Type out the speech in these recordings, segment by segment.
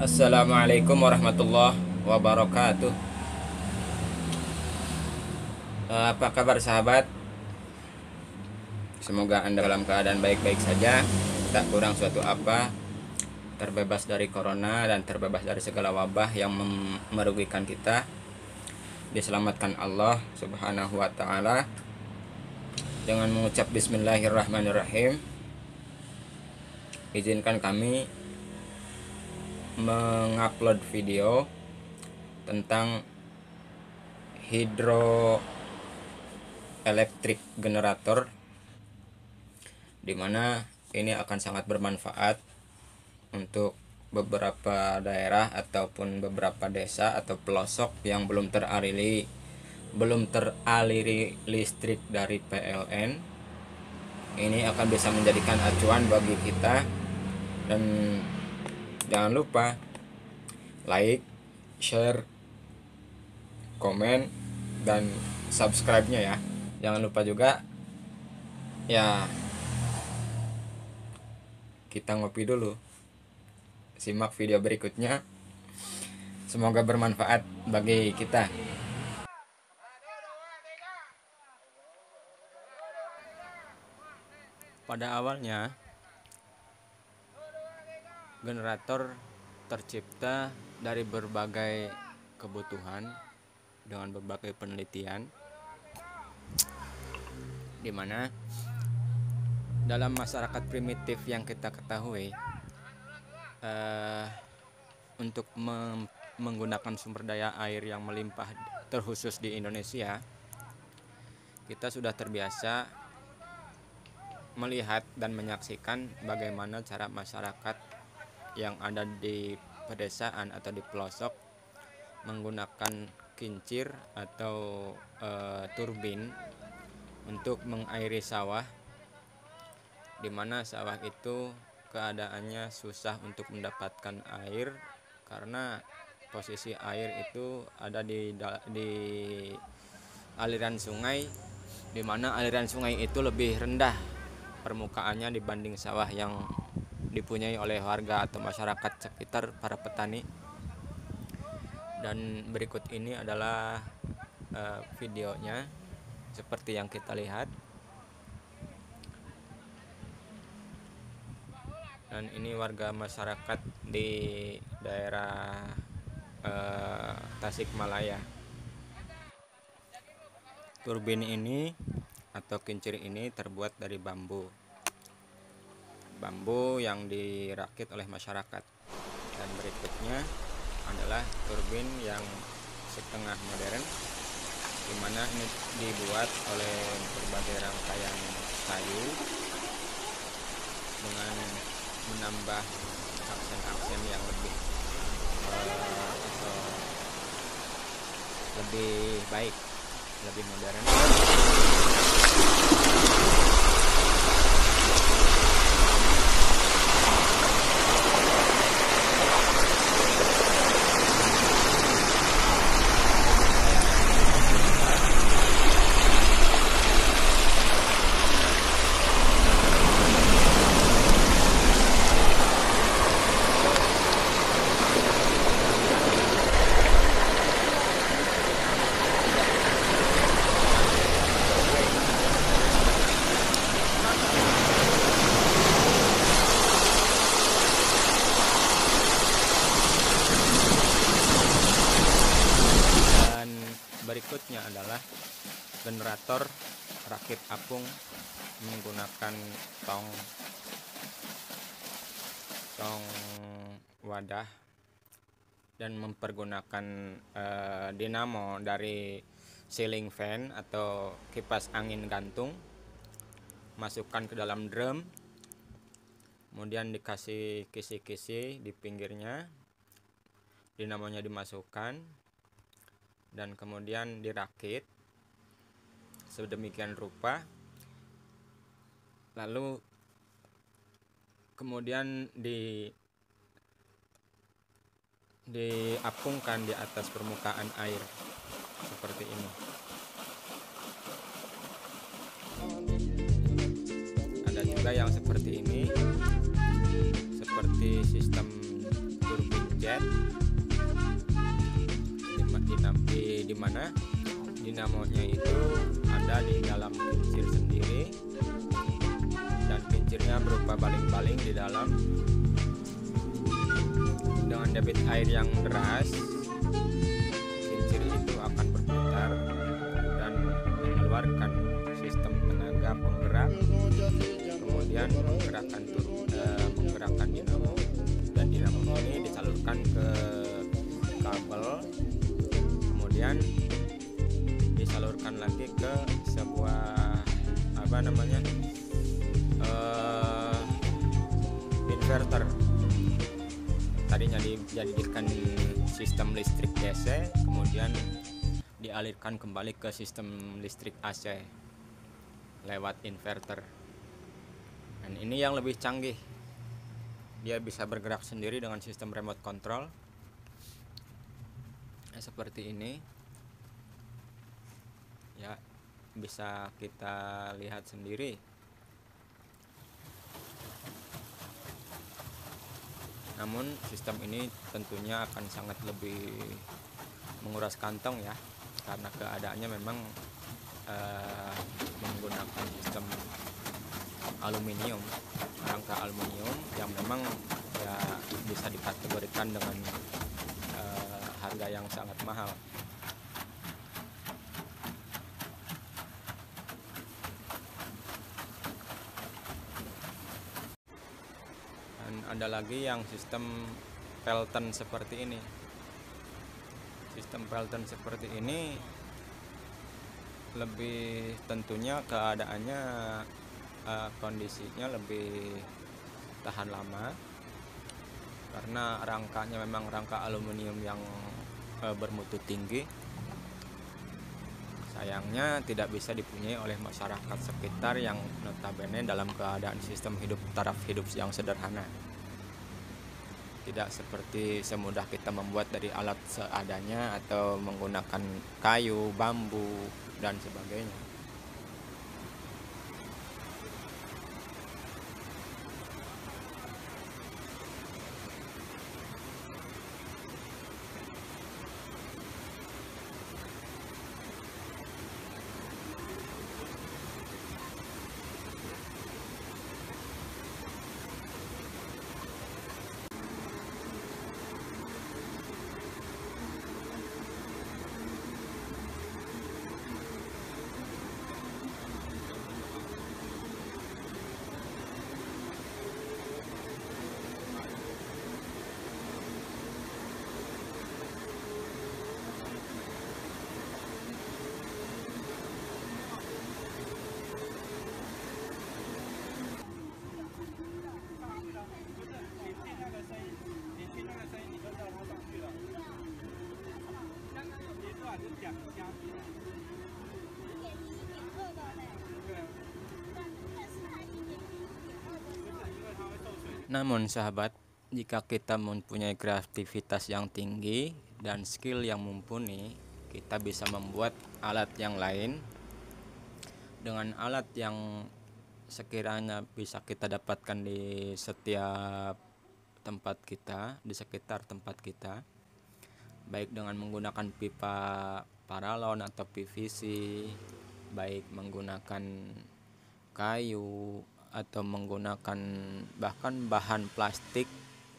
Assalamualaikum warahmatullahi wabarakatuh. Apa kabar sahabat? Semoga Anda dalam keadaan baik-baik saja, tak kurang suatu apa, terbebas dari corona dan terbebas dari segala wabah yang merugikan kita. Diselamatkan Allah Subhanahu wa taala dengan mengucap bismillahirrahmanirrahim. Izinkan kami mengupload video tentang hidroelectric generator, dimana ini akan sangat bermanfaat untuk beberapa daerah ataupun beberapa desa atau pelosok yang belum teraliri listrik dari PLN. Ini akan bisa menjadikan acuan bagi kita, dan jangan lupa like, share, komen, dan subscribe-nya ya. Jangan lupa juga ya, kita ngopi dulu. Simak video berikutnya. Semoga bermanfaat bagi kita. Pada awalnya, generator tercipta dari berbagai kebutuhan dengan berbagai penelitian, di mana dalam masyarakat primitif yang kita ketahui, untuk menggunakan sumber daya air yang melimpah, terkhusus di Indonesia, kita sudah terbiasa melihat dan menyaksikan bagaimana cara masyarakat yang ada di pedesaan atau di pelosok menggunakan kincir atau turbin untuk mengairi sawah, di mana sawah itu keadaannya susah untuk mendapatkan air karena posisi air itu ada di aliran sungai, di mana aliran sungai itu lebih rendah permukaannya dibanding sawah yang dipunyai oleh warga atau masyarakat sekitar, para petani. Dan berikut ini adalah videonya seperti yang kita lihat. Dan ini warga masyarakat di daerah Tasikmalaya. Turbin ini atau kincir ini terbuat dari bambu yang dirakit oleh masyarakat. Dan berikutnya adalah turbin yang setengah modern, di mana ini dibuat oleh berbagai rangkaian kayu dengan menambah aksen-aksen yang lebih atau lebih baik, lebih modern. Berikutnya adalah generator rakit apung menggunakan tong wadah dan mempergunakan dinamo dari ceiling fan atau kipas angin gantung, masukkan ke dalam drum, kemudian dikasih kisi-kisi di pinggirnya, dinamonya dimasukkan, dan kemudian dirakit sedemikian rupa, lalu kemudian diapungkan di atas permukaan air seperti ini. Ada juga yang seperti ini, seperti sistem turbin jet di mana dinamonya itu ada di dalam kincir sendiri, dan kincirnya berupa baling-baling di dalam. Dengan debit air yang deras, kincir itu akan berputar dan mengeluarkan sistem tenaga penggerak, kemudian menggerakkan dinamo, dan dinamo ini disalurkan ke kabel, kemudian disalurkan lagi ke sebuah inverter. Tadinya dijadikan sistem listrik DC, kemudian dialirkan kembali ke sistem listrik AC lewat inverter. Dan ini yang lebih canggih, dia bisa bergerak sendiri dengan sistem remote control seperti ini ya, bisa kita lihat sendiri. Namun sistem ini tentunya akan sangat lebih menguras kantong ya, karena keadaannya memang menggunakan sistem aluminium, rangka aluminium yang memang ya bisa dikategorikan dengan harga yang sangat mahal. Dan ada lagi yang sistem Pelton seperti ini. Sistem Pelton seperti ini lebih tentunya keadaannya kondisinya lebih tahan lama, karena rangkanya memang rangka aluminium yang bermutu tinggi. Sayangnya tidak bisa dipunyai oleh masyarakat sekitar yang notabene dalam keadaan sistem taraf hidup yang sederhana. Tidak seperti semudah kita membuat dari alat seadanya atau menggunakan kayu, bambu, dan sebagainya. Namun sahabat, jika kita mempunyai kreativitas yang tinggi dan skill yang mumpuni, kita bisa membuat alat yang lain dengan alat yang sekiranya bisa kita dapatkan di setiap tempat kita, di sekitar tempat kita, baik dengan menggunakan pipa paralon atau PVC, baik menggunakan kayu atau menggunakan bahkan bahan plastik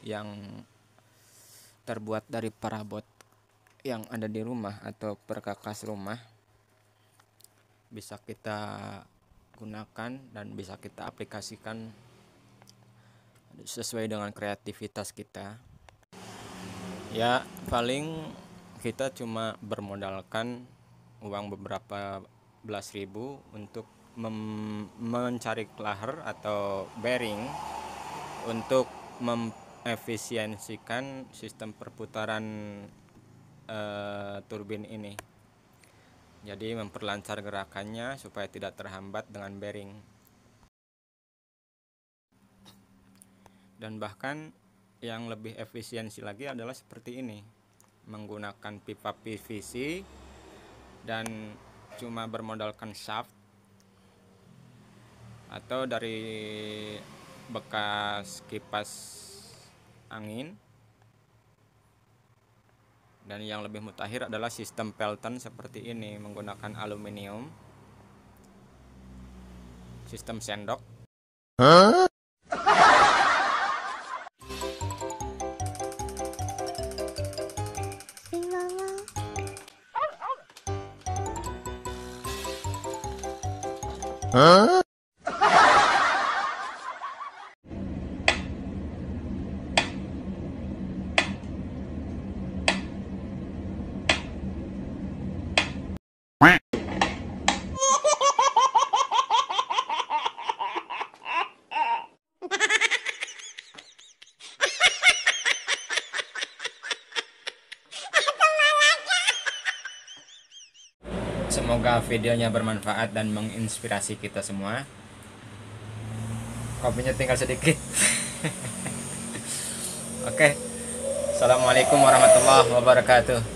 yang terbuat dari perabot yang ada di rumah atau perkakas rumah, bisa kita gunakan dan bisa kita aplikasikan sesuai dengan kreativitas kita. Ya, paling kita cuma bermodalkan uang beberapa belas ribu untuk mencari klaher atau bearing untuk mengefisiensikan sistem perputaran turbin ini. Jadi memperlancar gerakannya supaya tidak terhambat dengan bearing. Dan bahkan yang lebih efisiensi lagi adalah seperti ini, menggunakan pipa PVC dan cuma bermodalkan shaft atau dari bekas kipas angin Dan yang lebih mutakhir adalah sistem Pelton seperti ini, menggunakan aluminium, sistem sendok. Semoga videonya bermanfaat dan menginspirasi kita semua. Kopinya tinggal sedikit. Oke. Assalamualaikum warahmatullahi wabarakatuh.